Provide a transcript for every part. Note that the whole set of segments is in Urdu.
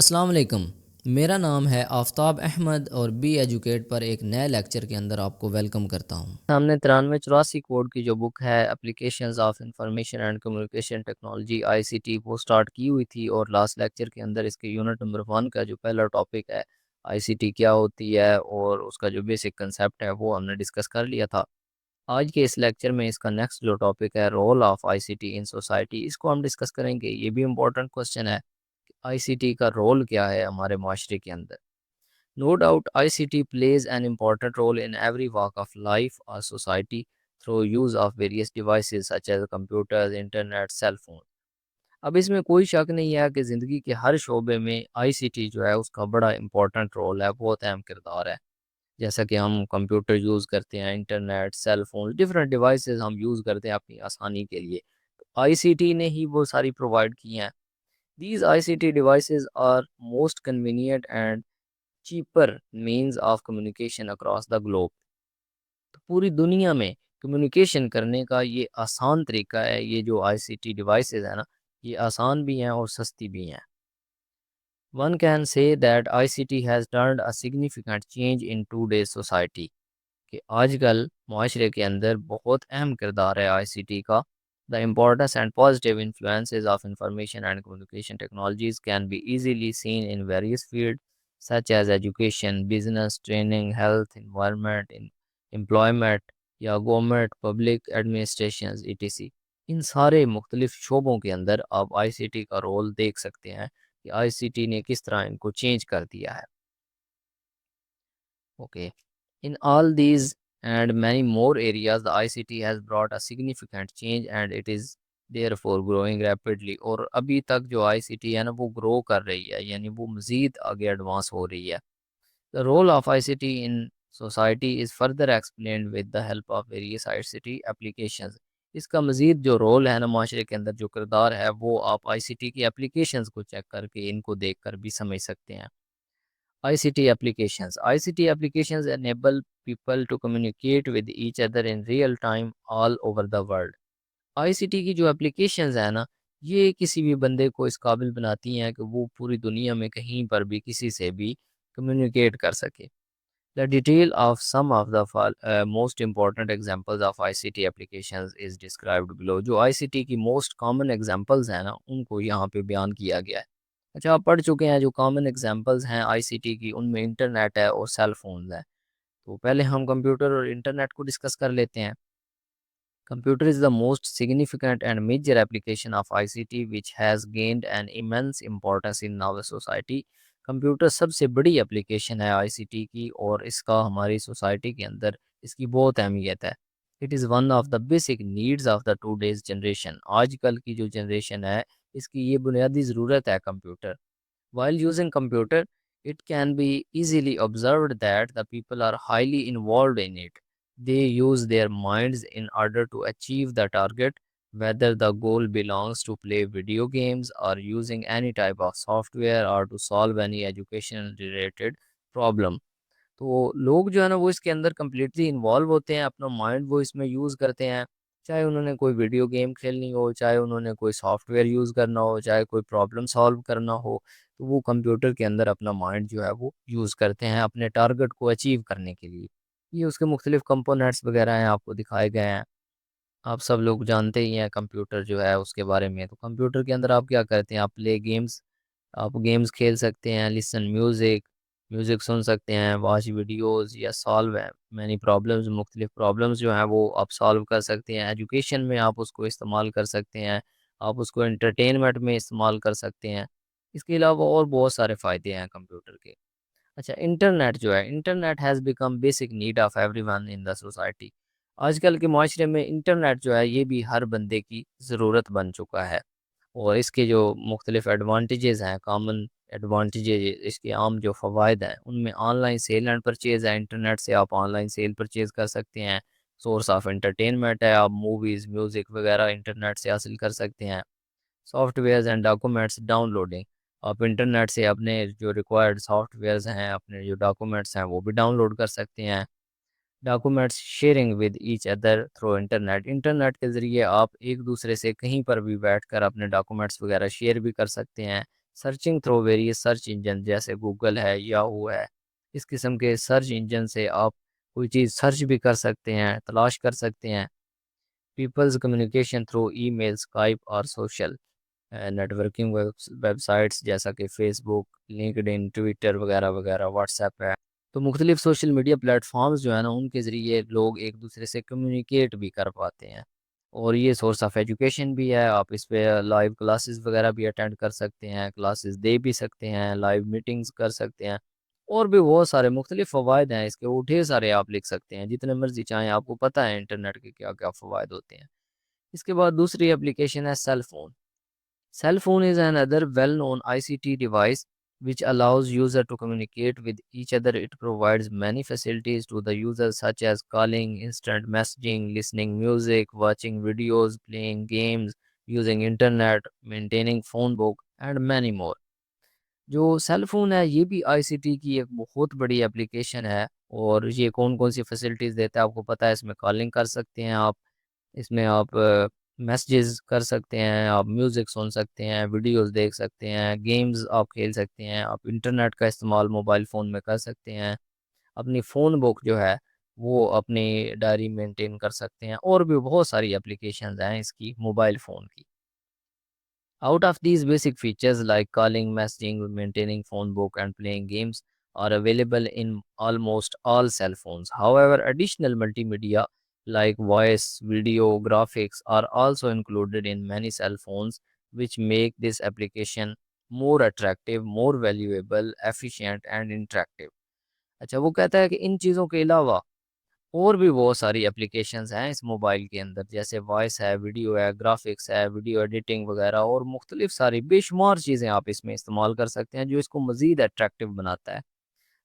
السلام علیکم۔ میرا نام ہے آفتاب احمد اور بی ایجوکیٹ پر ایک نئے لیکچر کے اندر آپ کو ویلکم کرتا ہوں۔ ہم نے 9384 کوڈ کی جو بک ہے applications of information and communication technology ICT وہ سٹارٹ کی ہوئی تھی، اور لاسٹ لیکچر کے اندر اس کے یونٹ نمبر 1 کا جو پہلا ٹاپک ہے ICT کیا ہوتی ہے اور اس کا جو بیسک کنسیپٹ ہے وہ ہم نے ڈسکس کر لیا تھا۔ آج کے اس لیکچر میں اس کا نیکسٹ جو ٹاپک ہے role of ICT in society, اس کو ہم ڈسکس کریں گے۔ یہ بھی امپورٹنٹ کوسچن ہے، ICT کا رول کیا ہے ہمارے معاشرے کے اندر۔ No doubt ICT plays an important role in every walk of life or society through use of various devices such as computers, internet, cell phone۔ اب اس میں کوئی شک نہیں ہے کہ زندگی کے ہر شعبے میں ICT جو ہے اس کا بڑا امپورٹنٹ رول ہے، بہت اہم کردار ہے۔ جیسا کہ ہم کمپیوٹر یوز کرتے ہیں، internet, cell phone, different devices ہم یوز کرتے ہیں اپنی آسانی کے لیے، ICT نے ہی وہ ساری پرووائڈ کی ہیں۔ These ICT devices are most convenient and cheaper means of communication across the globe۔ تو پوری دنیا میں کمیونیکیشن کرنے کا یہ آسان طریقہ ہے، یہ جو ICT devices ہیں نا، یہ آسان بھی ہیں اور سستی بھی ہیں۔ One can say that ICT has turned a significant change in today's society۔ کہ آج کل معاشرے کے اندر بہت اہم کردار ہے ICT کا۔ The importance and positive influences of information and communication technologies can be easily seen in various fields such as education, business, training, health, environment, employment یا government, public administrations etc۔ ان سارے مختلف شعبوں کے اندر آپ ICT کا رول دیکھ سکتے ہیں کہ ICT نے کس طرح ان کو چینج کر دیا ہے۔ Okay. In all these and many more areas, the ICT has brought a significant change and it is therefore growing rapidly۔ اور ابھی تک جو ICT ہے نا وہ گرو کر رہی ہے، یعنی وہ مزید آگے ایڈوانس ہو رہی ہے۔ The role of ICT in society is further explained with the help of various ICT applications۔ اس کا مزید جو رول ہے نا معاشرے کے اندر، جو کردار ہے، وہ آپ ICT کی اپلیکیشنز کو چیک کر کے ان کو دیکھ کر بھی سمجھ سکتے ہیں۔ ICT applications۔ ICT applications enable people to communicate with each other in real time all over the world۔ ICT کی جو اپلیکیشنز ہیں نا، یہ کسی بھی بندے کو اس قابل بناتی ہیں کہ وہ پوری دنیا میں کہیں پر بھی کسی سے بھی کمیونیکیٹ کر سکے۔ The detail of some of the most important examples of ICT applications is described below۔ جو ICT کی most common examples ہیں نا، ان کو یہاں پہ بیان کیا گیا ہے۔ اچھا، آپ پڑھ چکے ہیں جو کامن ایگزامپلز ہیں ICT کی، ان میں انٹرنیٹ ہے اور سیل فونز ہے۔ تو پہلے ہم کمپیوٹر اور انٹرنیٹ کو ڈسکس کر لیتے ہیں۔ Computer is the most significant and major application of ICT which has gained an immense importance in our society۔ Computer سب سے بڑی اپلیکیشن ہے ICT کی، اور اس کا ہماری سوسائٹی کے اندر اس کی بہت اہمیت ہے۔ It is one of the basic needs of the today's generation۔ آج کل کی جو جنریشن ہے اس کی یہ بنیادی ضرورت ہے computer. While using computer, it can be easily observed that the people are highly involved in it۔ They use their minds in order to achieve the target, whether the goal belongs to play video games or using any type of software or to solve any education related problem۔ تو لوگ جو ہے نا وہ اس کے اندر کمپلیٹلی انوالو ہوتے ہیں، اپنا مائنڈ وہ اس میں یوز کرتے ہیں، چاہے انہوں نے کوئی ویڈیو گیم کھیلنی ہو، چاہے انہوں نے کوئی سافٹ ویئر یوز کرنا ہو، چاہے کوئی پرابلم سالو کرنا ہو، تو وہ کمپیوٹر کے اندر اپنا مائنڈ جو ہے وہ یوز کرتے ہیں اپنے ٹارگٹ کو اچیو کرنے کے لیے۔ یہ اس کے مختلف کمپوننٹس وغیرہ ہیں، آپ کو دکھائے گئے ہیں، آپ سب لوگ جانتے ہی ہیں کمپیوٹر جو ہے اس کے بارے میں۔ تو کمپیوٹر کے اندر آپ کیا کرتے ہیں؟ آپ پلے گیمز، آپ گیمز کھیل سکتے ہیں، لسن میوزک سن سکتے ہیں، واچ ویڈیوز یا سالو مینی پرابلمز، مختلف پرابلمز جو ہیں وہ آپ سالو کر سکتے ہیں۔ ایجوکیشن میں آپ اس کو استعمال کر سکتے ہیں، آپ اس کو انٹرٹینمنٹ میں استعمال کر سکتے ہیں۔ اس کے علاوہ اور بہت سارے فائدے ہیں کمپیوٹر کے۔ اچھا، انٹرنیٹ جو ہے، internet has become basic need of every one in the society. آج کل کے معاشرے میں انٹرنیٹ جو ہے یہ بھی ہر بندے کی ضرورت بن چکا ہے، اور اس کے جو مختلف ایڈوانٹیجز ہیں، کامن ایڈوانٹیجز، اس کے عام جو فوائد ہیں، ان میں online sell and purchase ہے۔ انٹرنیٹ سے آپ آن لائن سیل پرچیز کر سکتے ہیں۔ سورس آف انٹرٹینمنٹ ہے، آپ موویز، میوزک وغیرہ انٹرنیٹ سے حاصل کر سکتے ہیں۔ Softwares and documents downloading, آپ انٹرنیٹ سے اپنے جو ریکوائرڈ سافٹ ویئرز ہیں، اپنے جو ڈاکومنٹس ہیں وہ بھی ڈاؤن لوڈ کر سکتے ہیں۔ Documents sharing with each other through internet, internet کے ذریعے آپ ایک دوسرے سے کہیں پر بھی بیٹھ کر اپنے ڈاکومنٹس وغیرہ شیئر بھی کر سکتے ہیں۔ Searching through various search engine جیسے گوگل ہے، یاہو ہے، اس قسم کے سرچ انجن سے آپ کوئی چیز سرچ بھی کر سکتے ہیں، تلاش کر سکتے ہیں. Peoples communication through email, Skype اور social networking websites جیسا کہ Facebook, LinkedIn, Twitter وغیرہ وغیرہ، واٹس ایپ ہے. تو مختلف سوشل میڈیا پلیٹ فارمز جو ہے نا، ان کے ذریعے لوگ ایک دوسرے سے کمیونیکیٹ بھی کر پاتے ہیں. اور یہ سورس آف ایجوکیشن بھی ہے، آپ اس پہ لائیو کلاسز وغیرہ بھی اٹینڈ کر سکتے ہیں، کلاسز دے بھی سکتے ہیں، لائیو میٹنگز کر سکتے ہیں. اور بھی بہت سارے مختلف فوائد ہیں اس کے، وہ ڈھیر سارے آپ لکھ سکتے ہیں جتنے مرضی چاہیں، آپ کو پتہ ہے انٹرنیٹ کے کیا کیا فوائد ہوتے ہیں. اس کے بعد دوسری اپلیکیشن ہے cell phone. Cell phone is another well-known ICT device which allows user to communicate with each other. It provides many facilities to the user such as calling, instant messaging, listening music, watching videos, playing games, using internet, maintaining phone book and many more. جو سیل فون ہے یہ بھی آئی سی ٹی کی ایک بہت بڑی اپلیکیشن ہے. اور یہ کون کون سی فیسلٹیز دیتا ہے آپ کو پتہ ہے. اس میں کالنگ کر سکتے ہیں آپ، اس میں آپ میسیجز کر سکتے ہیں، آپ میوزک سن سکتے ہیں، ویڈیوز دیکھ سکتے ہیں، گیمز آپ کھیل سکتے ہیں، آپ انٹرنیٹ کا استعمال موبائل فون میں کر سکتے ہیں، اپنی فون بک جو ہے وہ اپنی ڈائری مینٹین کر سکتے ہیں. اور بھی بہت ساری اپلیکیشنز ہیں اس کی موبائل فون کی. Out of these basic features like calling, messaging, maintaining phone book and playing games are available in almost all cell phones. However, additional multimedia like voice, video, graphics are also included in many cell phones, which make this application more attractive, more valuable, efficient and interactive. اچھا وہ کہتا ہے کہ ان چیزوں کے علاوہ اور بھی بہت ساری اپلیکیشنز ہیں اس موبائل کے اندر، جیسے وائس ہے، ویڈیو ہے، گرافکس ہے، ویڈیو ایڈیٹنگ وغیرہ، اور مختلف ساری بے شمار چیزیں آپ اس میں استعمال کر سکتے ہیں جو اس کو مزید اٹریکٹیو بناتا ہے.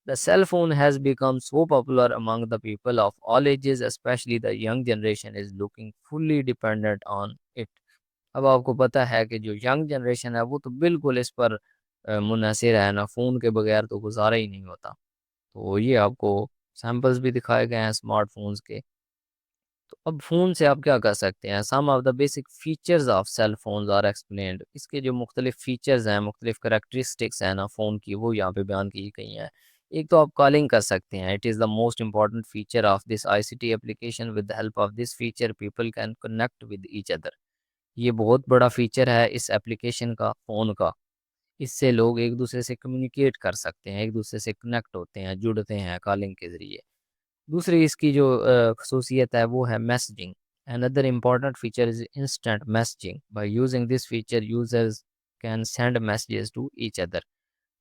The cell phone has become so popular among the people of all ages, especially the young generation is looking fully dependent on it. اب آپ کو پتہ ہے کہ جو ینگ جنریشن ہے وہ تو بالکل اس پر منحصر ہے، نا فون کے بغیر تو گزارا ہی نہیں ہوتا. تو یہ آپ کو سیمپلز بھی دکھائے گئے ہیں اسمارٹ فونز کے. تو اب فون سے آپ کیا کر سکتے ہیں. Some of the basic features of cell phones are explained. اس کے جو مختلف فیچرز ہیں، مختلف کریکٹرسٹکس ہیں نا فون کی، وہ یہاں پہ بیان کی گئی ہیں. ایک تو آپ کالنگ کر سکتے ہیں. It is the most important feature of this I C T application. With the help of this feature people can connect with each other. یہ بہت بڑا فیچر ہے اس اپلیکیشن کا، فون کا. اس سے لوگ ایک دوسرے سے کمیونیکیٹ کر سکتے ہیں، ایک دوسرے سے کنیکٹ ہوتے ہیں، جڑتے ہیں کالنگ کے ذریعے. دوسری اس کی جو خصوصیت ہے وہ ہے messaging. Another important feature is instant messaging. By using this feature, users can send messages to each other.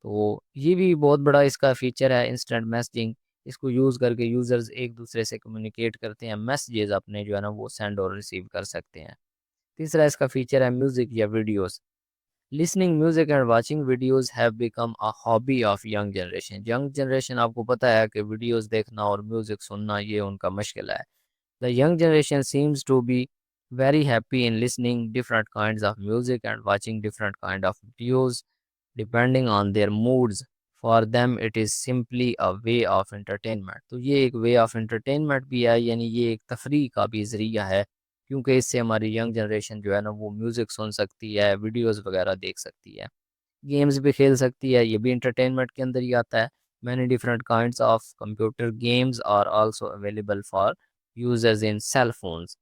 تو یہ بھی بہت بڑا اس کا فیچر ہے انسٹنٹ میسجنگ. اس کو یوز کر کے یوزرز ایک دوسرے سے کمیونیکیٹ کرتے ہیں، میسیجز اپنے جو ہے نا وہ سینڈ اور ریسیو کر سکتے ہیں. تیسرا اس کا فیچر ہے میوزک یا videos. Listening music and watching videos have become a hobby of young generation. Young generation آپ کو پتہ ہے کہ ویڈیوز دیکھنا اور میوزک سننا یہ ان کا مشغلہ ہے. The young generation seems to be very happy in listening different kinds of music and watching different kind of videos depending on their moods. For them it is simply a way of entertainment. تو یہ ایک way of entertainment بھی ہے، یعنی یہ ایک تفریح کا بھی ذریعہ ہے، کیونکہ اس سے ہماری ینگ جنریشن جو ہے نا وہ میوزک سن سکتی ہے، ویڈیوز وغیرہ دیکھ سکتی ہے، گیمز بھی کھیل سکتی ہے. یہ بھی انٹرٹینمنٹ کے اندر ہی آتا ہے. Many different kinds of computer games are also available for users in cell phones.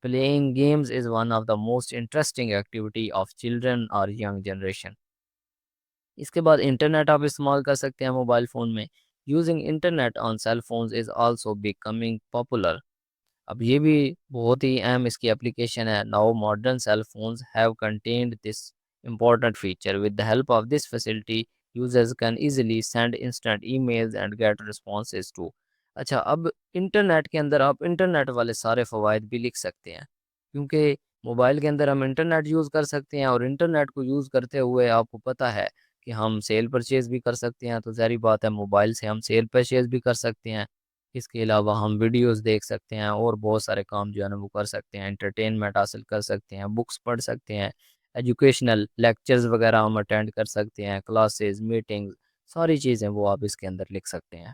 Playing games is one of the most interesting activity of children or young generation. اس کے بعد انٹرنیٹ آپ استعمال کر سکتے ہیں موبائل فون میں. Using internet on cell phones is also becoming popular. اب یہ بھی بہت ہی اہم اس کی اپلیکیشن ہے. Now modern cell phones have contained this important feature. With the help of this facility, users can easily send instant emails and get responses too. اچھا اب انٹرنیٹ کے اندر آپ انٹرنیٹ والے سارے فوائد بھی لکھ سکتے ہیں، کیونکہ موبائل کے اندر ہم انٹرنیٹ یوز کر سکتے ہیں، اور انٹرنیٹ کو یوز کرتے ہوئے آپ کو پتہ ہے کہ ہم سیل پرچیز بھی کر سکتے ہیں. تو ظاہری بات ہے موبائل سے ہم سیل پرچیز بھی کر سکتے ہیں. اس کے علاوہ ہم ویڈیوز دیکھ سکتے ہیں اور بہت سارے کام جو ہے نا وہ کر سکتے ہیں، انٹرٹینمنٹ حاصل کر سکتے ہیں، بکس پڑھ سکتے ہیں، ایجوکیشنل لیکچرز وغیرہ ہم اٹینڈ کر سکتے ہیں، کلاسز، میٹنگز، ساری چیزیں وہ آپ اس کے اندر لکھ سکتے ہیں.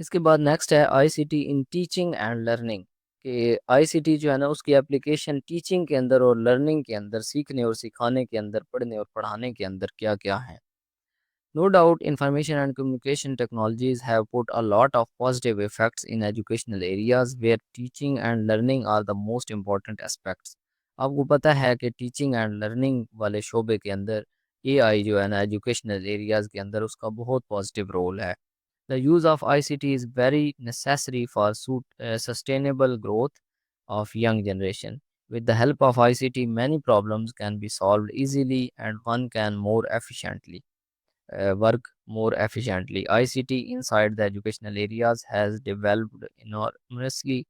اس کے بعد نیکسٹ ہے I C T in teaching and learning, کہ آئی سی ٹی جو ہے نا اس کی اپلیکیشن ٹیچنگ کے اندر اور لرننگ کے اندر، سیکھنے اور سکھانے کے اندر، پڑھنے اور پڑھانے کے اندر کیا کیا ہیں. No doubt, information and communication technologies have put a lot of positive effects in educational areas where teaching and learning are the most important aspects. آپ کو پتہ ہے کہ ٹیچنگ اینڈ لرننگ والے شعبے کے اندر اے آئی جو ہے نا ایجوکیشنل ایریاز کے اندر اس کا بہت پازیٹیو رول ہے. The use of ICT is very necessary for sustainable growth of young generation. With the help of ICT, many problems can be solved easily and one can more efficiently work more efficiently. ICT inside the educational areas has developed enormously.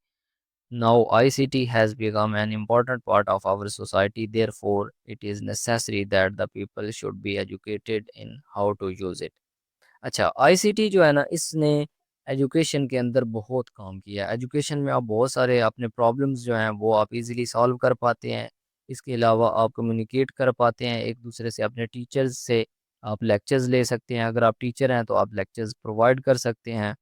Now, ICT has become an important part of our society. Therefore, it is necessary that the people should be educated in how to use it. اچھا آئی سی ٹی جو ہے نا اس نے ایجوکیشن کے اندر بہت کام کیا ہے. ایجوکیشن میں آپ بہت سارے اپنے پرابلمس جو ہیں وہ آپ ایزیلی سالو کر پاتے ہیں. اس کے علاوہ آپ کمیونیکیٹ کر پاتے ہیں ایک دوسرے سے، اپنے ٹیچرز سے آپ لیکچرز لے سکتے ہیں. اگر آپ ٹیچر ہیں تو آپ لیکچرز پرووائڈ کر سکتے ہیں.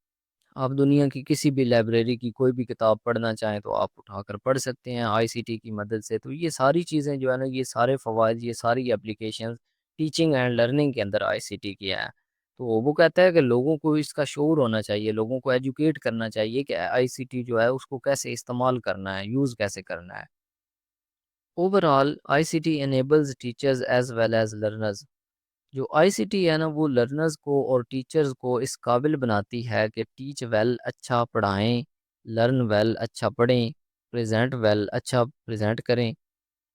آپ دنیا کی کسی بھی لائبریری کی کوئی بھی کتاب پڑھنا چاہیں تو آپ اٹھا کر پڑھ سکتے ہیں آئی سی ٹی کی مدد سے. تو یہ ساری چیزیں جو ہے نا، یہ سارے فوائد، یہ ساری اپلیکیشنز ٹیچنگ اینڈ لرننگ کے اندر آئی سی ٹی کیا ہے. تو وہ کہتا ہے کہ لوگوں کو اس کا شعور ہونا چاہیے، لوگوں کو ایجوکیٹ کرنا چاہیے کہ آئی سی ٹی جو ہے اس کو کیسے استعمال کرنا ہے، یوز کیسے کرنا ہے. Overall I C T enables teachers as well as learners. جو آئی سی ٹی ہے نا وہ لرنرز کو اور ٹیچرز کو اس قابل بناتی ہے کہ ٹیچ ویل اچھا پڑھائیں، لرن ویل اچھا پڑھیں، پریزنٹ ویل اچھا پریزنٹ کریں،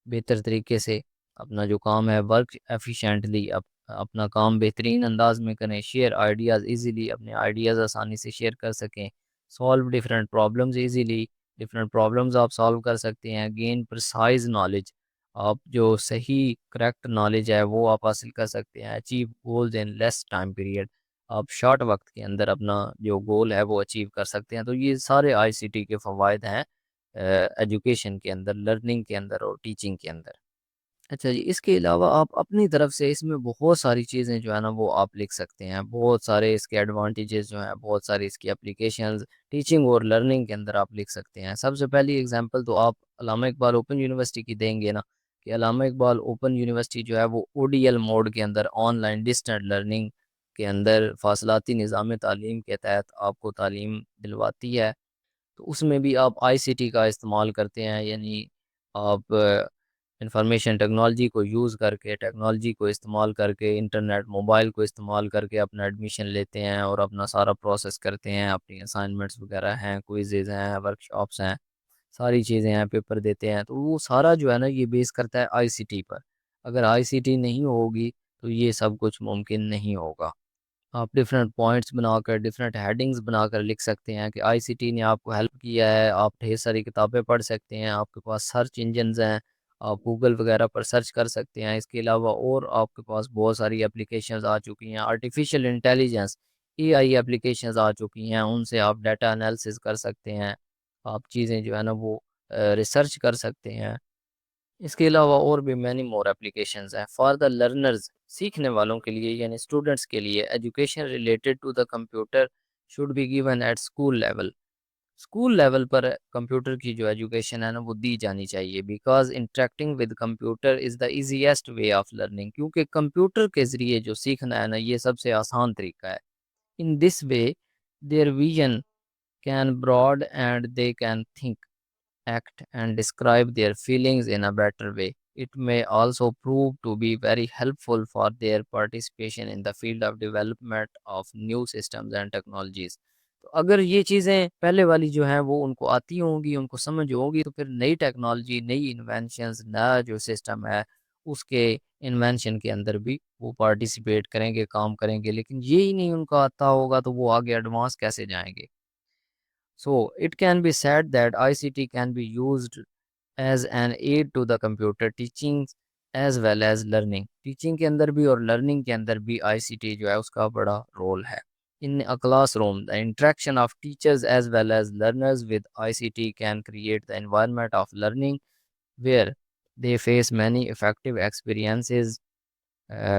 بہتر طریقے سے اپنا جو کام ہے ورک ایفیشینٹلی اپنا کام بہترین انداز میں کریں، شیئر آئیڈیاز ایزیلی، اپنے آئیڈیاز آسانی سے شیئر کر سکیں، solve different problems easily, different problems آپ سالو کر سکتے ہیں. گین پرسائز نالج، آپ جو صحیح کریکٹ نالج ہے وہ آپ حاصل کر سکتے ہیں. اچیو گولز ان لیس ٹائم پیریڈ، آپ شارٹ وقت کے اندر اپنا جو گول ہے وہ اچیو کر سکتے ہیں. تو یہ سارے آئی سی ٹی کے فوائد ہیں ایجوکیشن کے اندر، لرننگ کے اندر اور ٹیچنگ کے اندر. اچھا جی، اس کے علاوہ آپ اپنی طرف سے اس میں بہت ساری چیزیں جو ہے نا وہ آپ لکھ سکتے ہیں. بہت سارے اس کے ایڈوانٹیجز جو ہیں، بہت ساری اس کی اپلیکیشنز ٹیچنگ اور لرننگ کے اندر آپ لکھ سکتے ہیں. سب سے پہلی اگزامپل تو آپ علامہ اقبال اوپن یونیورسٹی کی دیں گے نا، کہ علامہ اقبال اوپن یونیورسٹی جو ہے وہ او ڈی ایل موڈ کے اندر، آن لائن ڈسٹنٹ لرننگ کے اندر فاصلاتی نظام تعلیم کے تحت آپ کو تعلیم دلواتی ہے. تو اس میں بھی آپ آئی سی ٹی کا استعمال کرتے ہیں، یعنی آپ انفارمیشن ٹیکنالوجی کو یوز کر کے، ٹیکنالوجی کو استعمال کر کے، انٹرنیٹ موبائل کو استعمال کر کے اپنا ایڈمیشن لیتے ہیں اور اپنا سارا پروسیس کرتے ہیں. اپنی اسائنمنٹس وغیرہ ہیں، کوئزز ہیں، ورک شاپس ہیں، ساری چیزیں ہیں، پیپر دیتے ہیں. تو وہ سارا جو ہے نا یہ بیس کرتا ہے آئی سی ٹی پر. اگر آئی سی ٹی نہیں ہوگی تو یہ سب کچھ ممکن نہیں ہوگا. آپ ڈفرینٹ پوائنٹس بنا کر، ڈفرینٹ ہیڈنگز بنا کر لکھ سکتے ہیں کہ آئی سی ٹی نے آپ کو ہیلپ کیا ہے. آپ ڈھیر ساری کتابیں پڑھ سکتے ہیں، آپ کے پاس سرچ انجنز ہیں، آپ گوگل وغیرہ پر سرچ کر سکتے ہیں. اس کے علاوہ اور آپ کے پاس بہت ساری اپلیکیشنز آ چکی ہیں. آرٹیفیشیل انٹیلیجنس اے آئی اپلیکیشنز آ چکی ہیں، ان سے آپ ڈیٹا انالیسز کر سکتے ہیں. آپ چیزیں جو ہے نا وہ ریسرچ کر سکتے ہیں. اس کے علاوہ اور بھی مینی مور اپلیکیشنز ہیں. فار دا لرنرز، سیکھنے والوں کے لیے یعنی اسٹوڈنٹس کے لیے، education related to the computer should be given at school level. School level پر کمپیوٹر کی جو ایجوکیشن ہے نا وہ دی جانی چاہیے. Because interacting with computer is the easiest way of learning. کیونکہ کمپیوٹر کے ذریعے جو سیکھنا ہے نا یہ سب سے آسان طریقہ ہے. In this way their vision can broad and they can think, act, and describe their feelings in a better way. It may also prove to be very helpful for their participation in the field of development of new systems and technologies. تو اگر یہ چیزیں پہلے والی جو ہیں وہ ان کو آتی ہوں گی، ان کو سمجھ ہوگی، تو پھر نئی ٹیکنالوجی، نئی انوینشنز، نیا جو سسٹم ہے اس کے انوینشن کے اندر بھی وہ پارٹیسپیٹ کریں گے، کام کریں گے. لیکن یہی نہیں ان کو آتا ہوگا تو وہ آگے ایڈوانس کیسے جائیں گے؟ So it can be said that ICT can be used as an aid to the computer teaching as well as learning. Teaching کے اندر بھی اور learning کے اندر بھی ICT جو ہے اس کا بڑا رول ہے. In a classroom, the interaction of teachers as well as learners with ICT can create the environment of learning where they face many effective experiences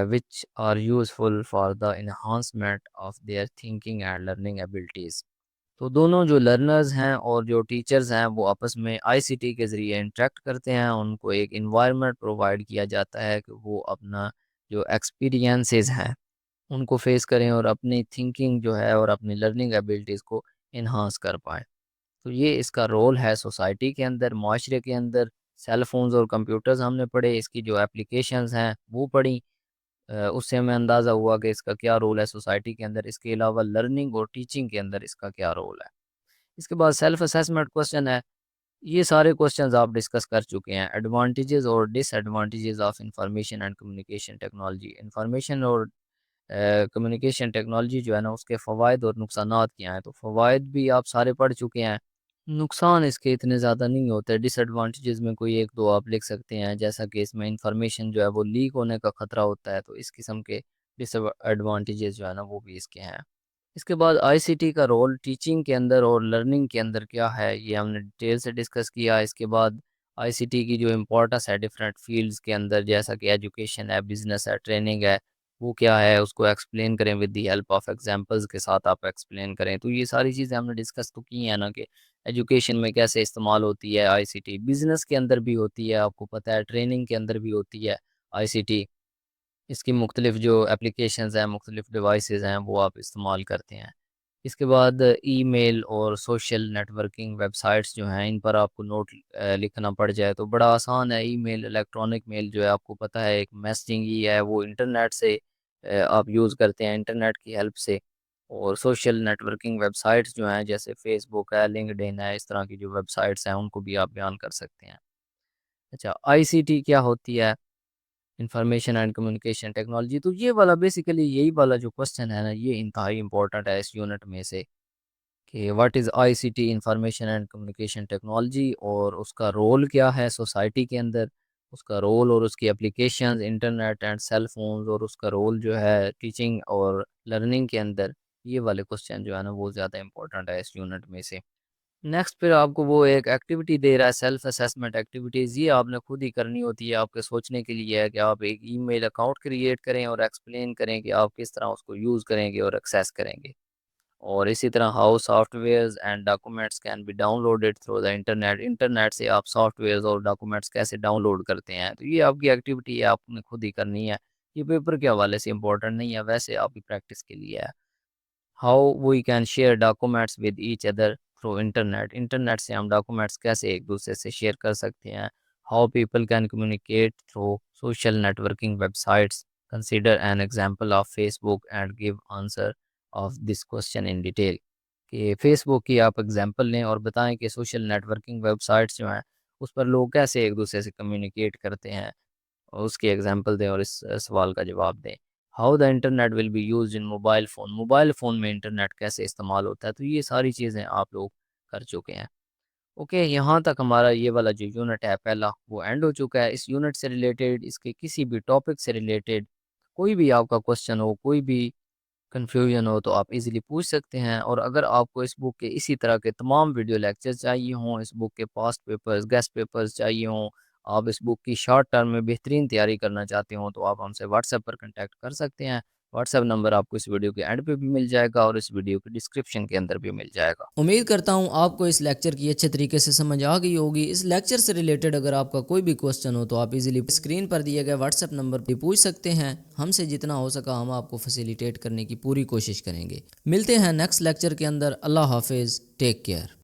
which are useful for the enhancement of their thinking and learning abilities. تو دونوں جو لرنرز ہیں اور جو ٹیچرز ہیں وہ آپس میں آئی سی ٹی کے ذریعے انٹریکٹ کرتے ہیں، ان کو ایک انوائرمنٹ پرووائڈ کیا جاتا ہے کہ وہ اپنا جو ایکسپیرینسز ہیں ان کو فیس کریں اور اپنی تھنکنگ جو ہے اور اپنی لرننگ ایبلٹیز کو انہانس کر پائیں۔ تو یہ اس کا رول ہے سوسائٹی کے اندر، معاشرے کے اندر۔ سیل فونز اور کمپیوٹرز ہم نے پڑھے، اس کی جو اپلیکیشنز ہیں وہ پڑھی، اس سے ہمیں اندازہ ہوا کہ اس کا کیا رول ہے سوسائٹی کے اندر۔ اس کے علاوہ لرننگ اور ٹیچنگ کے اندر اس کا کیا رول ہے۔ اس کے بعد سیلف اسیسمنٹ کوسچن ہے۔ یہ سارے کوسچنز آپ ڈسکس کر چکے ہیں، ایڈوانٹیجز اور disadvantages of information and communication technology. Information اور کمیونیکیشن ٹیکنالوجی جو ہے نا اس کے فوائد اور نقصانات کیا ہیں، تو فوائد بھی آپ سارے پڑھ چکے ہیں، نقصان اس کے اتنے زیادہ نہیں ہوتے۔ ڈس ایڈوانٹیجز میں کوئی ایک دو آپ لکھ سکتے ہیں، جیسا کہ اس میں انفارمیشن جو ہے وہ لیک ہونے کا خطرہ ہوتا ہے، تو اس قسم کے ڈس ایڈوانٹیجز جو ہے نا وہ بھی اس کے ہیں۔ اس کے بعد آئی سی ٹی کا رول ٹیچنگ کے اندر اور لرننگ کے اندر کیا ہے، یہ ہم نے ڈیٹیل سے ڈسکس کیا۔ اس کے بعد آئی سی ٹی کی جو امپورٹنس ہے ڈفرینٹ فیلڈز کے اندر، جیسا کہ ایجوکیشن ہے، بزنس ہے، ٹریننگ ہے، وہ کیا ہے اس کو ایکسپلین کریں with the help of examples کے ساتھ آپ ایکسپلین کریں۔ تو یہ ساری چیزیں ہم نے ڈسکس تو کی ہیں نا کہ ایجوکیشن میں کیسے استعمال ہوتی ہے آئی سی ٹی، بزنس کے اندر بھی ہوتی ہے، آپ کو پتہ ہے ٹریننگ کے اندر بھی ہوتی ہے آئی سی ٹی۔ اس کی مختلف جو اپلیکیشنز ہیں، مختلف ڈیوائسز ہیں وہ آپ استعمال کرتے ہیں۔ اس کے بعد ای میل اور social networking websites جو ہیں ان پر آپ کو نوٹ لکھنا پڑ جائے تو بڑا آسان ہے۔ ای میل، الیکٹرانک میل جو ہے آپ کو پتہ ہے ایک میسجنگ ہی ہے، وہ انٹرنیٹ سے آپ یوز کرتے ہیں، انٹرنیٹ کی ہیلپ سے۔ اور social networking websites جو ہیں جیسے فیس بک ہے، لنکڈ ان ہے، اس طرح کی جو ویب سائٹس ہیں ان کو بھی آپ بیان کر سکتے ہیں۔ اچھا، آئی سی ٹی کیا ہوتی ہے؟ Information and communication technology. تو یہ والا بیسیکلی یہی والا جو کوسچن ہے نا یہ انتہائی امپورٹنٹ ہے اس یونٹ میں سے، کہ what is I C T, information and communication technology, اور اس کا رول کیا ہے سوسائٹی کے اندر، اس کا رول اور اس کی applications internet and cell phones, اور اس کا رول جو ہے ٹیچنگ اور لرننگ کے اندر۔ یہ والے کوسچن جو ہے نا وہ زیادہ امپورٹنٹ ہے اس یونٹ میں سے۔ نیکسٹ پھر آپ کو وہ ایک ایکٹیویٹی دے رہا ہے، سیلف اسیسمنٹ ایکٹیویٹیز۔ یہ آپ نے خود ہی کرنی ہوتی ہے، آپ کے سوچنے کے لیے ہے کہ آپ ایک ای میل اکاؤنٹ کریٹ کریں اور ایکسپلین کریں کہ آپ کس طرح اس کو یوز کریں گے اور ایکسیس کریں گے۔ اور اسی طرح how softwares and documents can be downloaded through the internet, internet سے آپ سافٹ ویئرز اور ڈاکومنٹس کیسے ڈاؤن لوڈ کرتے ہیں۔ تو یہ آپ کی ایکٹیویٹی ہے، آپ نے خود ہی کرنی ہے، یہ پیپر کے حوالے سے امپورٹنٹ نہیں ہے، ویسے آپ کی پریکٹس کے لیے ہے۔ How we can share documents with each other through internet, internet سے ہم ڈاکومنٹس کیسے ایک دوسرے سے شیئر کر سکتے ہیں۔ How people can communicate through social networking websites, consider an example of Facebook and give answer of this question in detail. کہ فیس بک کی آپ ایگزامپل لیں اور بتائیں کہ social networking websites جو ہیں اس پر لوگ کیسے ایک دوسرے سے کمیونیکیٹ کرتے ہیں، اور اس کی ایگزامپل دیں اور اس سوال کا جواب دیں۔ How the internet will be used in mobile phone, mobile phone میں انٹرنیٹ کیسے استعمال ہوتا ہے۔ تو یہ ساری چیزیں آپ لوگ کر چکے ہیں۔ اوکے، یہاں تک ہمارا یہ والا جو یونٹ ہے پہلا وہ اینڈ ہو چکا ہے۔ اس یونٹ سے ریلیٹڈ، اس کے کسی بھی ٹاپک سے ریلیٹڈ کوئی بھی آپ کا کوسچن ہو، کوئی بھی کنفیوژن ہو تو آپ ایزیلی پوچھ سکتے ہیں۔ اور اگر آپ کو اس بک کے اسی طرح کے تمام ویڈیو لیکچر چاہیے ہوں، اس بک کے پاسٹ پیپرز، گیسٹ پیپرز چاہیے ہوں، آپ اس بک کی شارٹ ٹرم میں بہترین تیاری کرنا چاہتے ہوں، تو آپ ہم سے واٹس ایپ پر کنٹیکٹ کر سکتے ہیں۔ واٹس ایپ نمبر آپ کو اس ویڈیو کے اینڈ پہ بھی مل جائے گا اور اس ویڈیو کے ڈسکرپشن کے اندر بھی مل جائے گا۔ امید کرتا ہوں آپ کو اس لیکچر کی اچھے طریقے سے سمجھ آ گئی ہوگی۔ اس لیکچر سے ریلیٹڈ اگر آپ کا کوئی بھی کوسچن ہو تو آپ ایزیلی اسکرین پر دیے گئے واٹس ایپ نمبر پہ پوچھ سکتے ہیں۔ ہم سے جتنا ہو سکا ہم آپ کو فیسیلیٹیٹ کرنے کی پوری کوشش کریں گے۔ ملتے ہیں نیکسٹ لیکچر کے اندر۔ اللہ حافظ، ٹیک کیئر۔